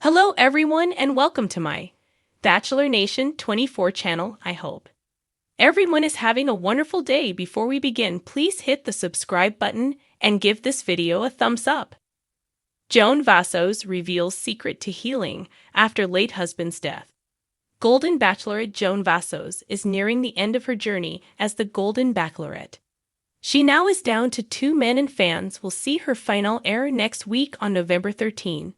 Hello everyone and welcome to my Bachelor Nation 24 channel, I hope. Everyone is having a wonderful day. Before we begin, please hit the subscribe button and give this video a thumbs up. Joan Vassos reveals secret to healing after late husband's death. Golden Bachelorette Joan Vassos is nearing the end of her journey as the Golden Bachelorette. She now is down to 2 men and fans will see her final air next week on November 13.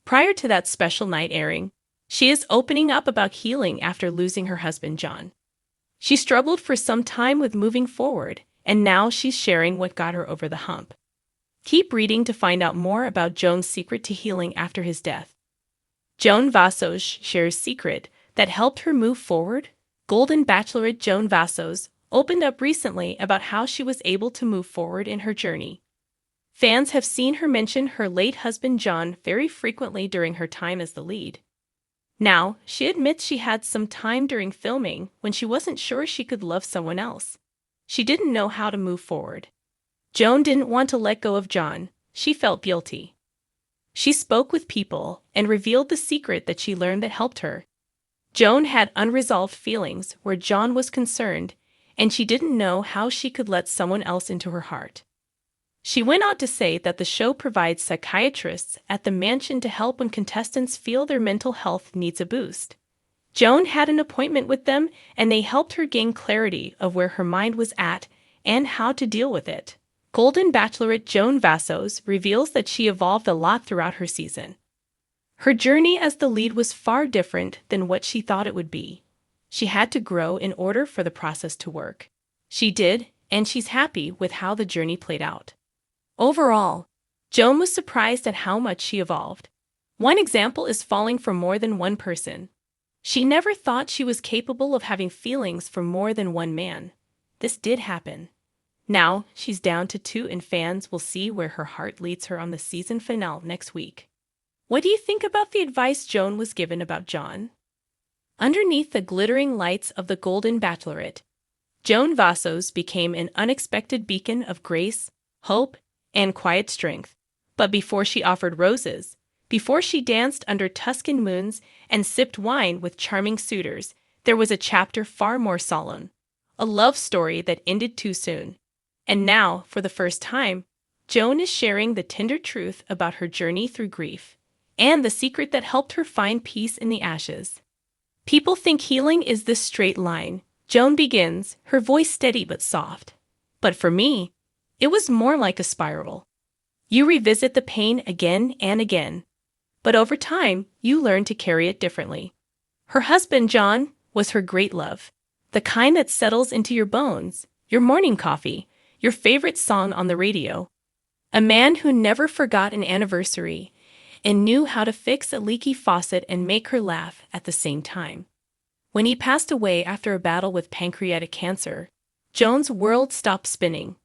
Prior to that special night airing, she is opening up about healing after losing her husband John. She struggled for some time with moving forward, and now she's sharing what got her over the hump. Keep reading to find out more about Joan's secret to healing after his death. Joan Vassos shares secret that helped her move forward. Golden Bachelorette Joan Vassos opened up recently about how she was able to move forward in her journey. Fans have seen her mention her late husband John very frequently during her time as the lead. Now, she admits she had some time during filming when she wasn't sure she could love someone else. She didn't know how to move forward. Joan didn't want to let go of John. She felt guilty. She spoke with people and revealed the secret that she learned that helped her. Joan had unresolved feelings where John was concerned, and she didn't know how she could let someone else into her heart. She went on to say that the show provides psychiatrists at the mansion to help when contestants feel their mental health needs a boost. Joan had an appointment with them, and they helped her gain clarity of where her mind was at and how to deal with it. Golden Bachelorette Joan Vassos reveals that she evolved a lot throughout her season. Her journey as the lead was far different than what she thought it would be. She had to grow in order for the process to work. She did, and she's happy with how the journey played out. Overall, Joan was surprised at how much she evolved. One example is falling for more than one person. She never thought she was capable of having feelings for more than one man. This did happen. Now, she's down to 2 and fans will see where her heart leads her on the season finale next week. What do you think about the advice Joan was given about John? Underneath the glittering lights of the Golden Bachelorette, Joan Vassos became an unexpected beacon of grace, hope, and quiet strength. But before she offered roses, before she danced under Tuscan moons and sipped wine with charming suitors, there was a chapter far more solemn, a love story that ended too soon. And now, for the first time, Joan is sharing the tender truth about her journey through grief, and the secret that helped her find peace in the ashes. People think healing is this straight line. Joan begins, her voice steady but soft. But for me, it was more like a spiral. You revisit the pain again and again, but over time, you learn to carry it differently. Her husband, John, was her great love, the kind that settles into your bones, your morning coffee, your favorite song on the radio. A man who never forgot an anniversary and knew how to fix a leaky faucet and make her laugh at the same time. When he passed away after a battle with pancreatic cancer, Joan's world stopped spinning.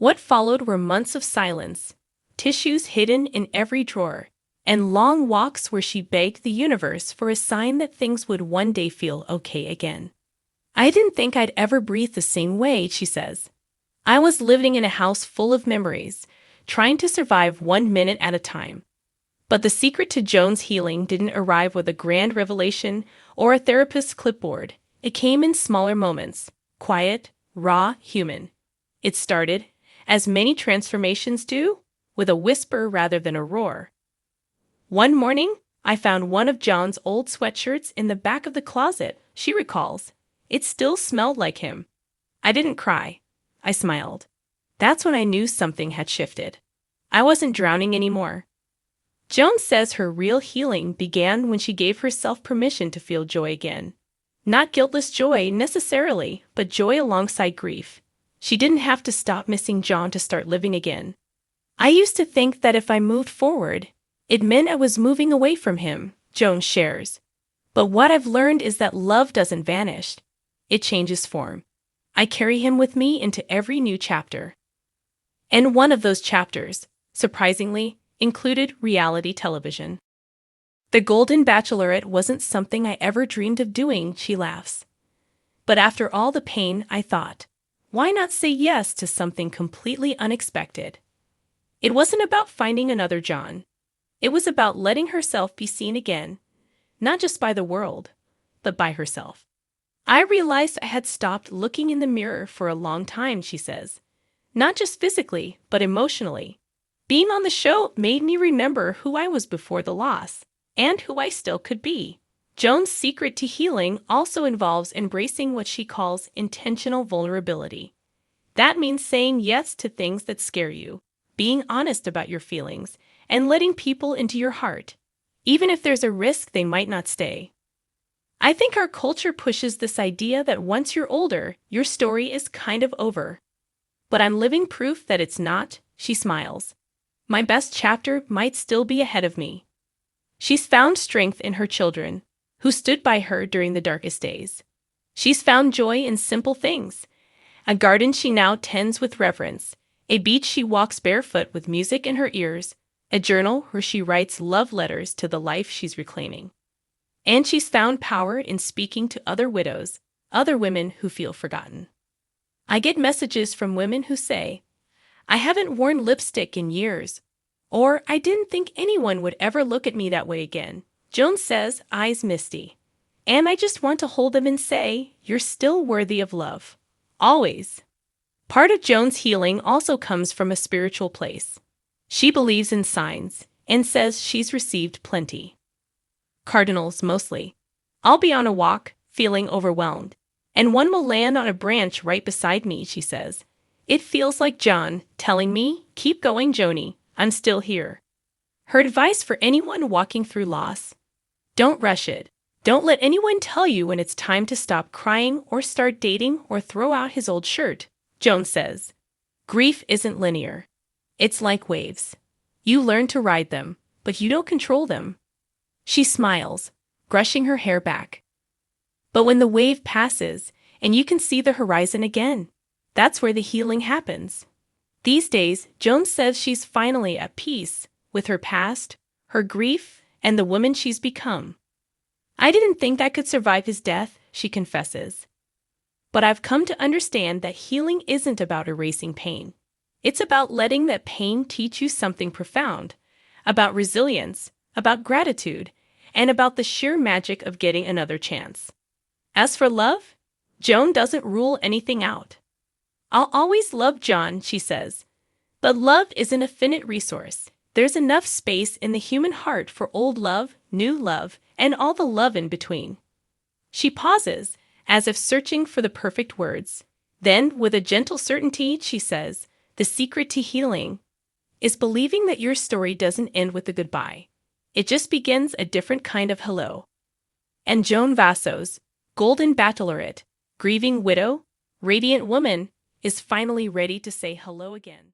What followed were months of silence, tissues hidden in every drawer, and long walks where she begged the universe for a sign that things would one day feel okay again. I didn't think I'd ever breathe the same way, she says. I was living in a house full of memories, trying to survive 1 minute at a time. But the secret to Joan's healing didn't arrive with a grand revelation or a therapist's clipboard. It came in smaller moments, quiet, raw, human. It started, as many transformations do, with a whisper rather than a roar. One morning, I found one of John's old sweatshirts in the back of the closet, she recalls. It still smelled like him. I didn't cry. I smiled. That's when I knew something had shifted. I wasn't drowning anymore. Joan says her real healing began when she gave herself permission to feel joy again. Not guiltless joy necessarily, but joy alongside grief. She didn't have to stop missing John to start living again. I used to think that if I moved forward, it meant I was moving away from him, Joan shares. But what I've learned is that love doesn't vanish. It changes form. I carry him with me into every new chapter. And one of those chapters, surprisingly, included reality television. The Golden Bachelorette wasn't something I ever dreamed of doing, she laughs. But after all the pain, I thought, why not say yes to something completely unexpected? It wasn't about finding another John. It was about letting herself be seen again, not just by the world, but by herself. I realized I had stopped looking in the mirror for a long time, she says. Not just physically, but emotionally. Being on the show made me remember who I was before the loss, and who I still could be. Joan's secret to healing also involves embracing what she calls intentional vulnerability. That means saying yes to things that scare you, being honest about your feelings, and letting people into your heart, even if there's a risk they might not stay. I think our culture pushes this idea that once you're older, your story is kind of over. But I'm living proof that it's not, she smiles. My best chapter might still be ahead of me. She's found strength in her children, who stood by her during the darkest days. She's found joy in simple things. A garden she now tends with reverence, a beach she walks barefoot with music in her ears, a journal where she writes love letters to the life she's reclaiming. And she's found power in speaking to other widows, other women who feel forgotten. I get messages from women who say, I haven't worn lipstick in years, or I didn't think anyone would ever look at me that way again. Joan says, eyes misty. And I just want to hold them and say, you're still worthy of love. Always. Part of Joan's healing also comes from a spiritual place. She believes in signs and says she's received plenty. Cardinals mostly. I'll be on a walk, feeling overwhelmed, and one will land on a branch right beside me, she says. It feels like John telling me, keep going, Joni, I'm still here. Her advice for anyone walking through loss: don't rush it. Don't let anyone tell you when it's time to stop crying or start dating or throw out his old shirt. Joan says, grief isn't linear. It's like waves. You learn to ride them, but you don't control them. She smiles, brushing her hair back. But when the wave passes and you can see the horizon again, that's where the healing happens. These days, Joan says she's finally at peace with her past, her grief, and the woman she's become. I didn't think I could survive his death, she confesses. But I've come to understand that healing isn't about erasing pain. It's about letting that pain teach you something profound, about resilience, about gratitude, and about the sheer magic of getting another chance. As for love, Joan doesn't rule anything out. I'll always love John, she says. But love isn't a finite resource. There's enough space in the human heart for old love, new love, and all the love in between. She pauses, as if searching for the perfect words. Then, with a gentle certainty, she says, the secret to healing is believing that your story doesn't end with a goodbye. It just begins a different kind of hello. And Joan Vassos, golden bachelorette, grieving widow, radiant woman, is finally ready to say hello again.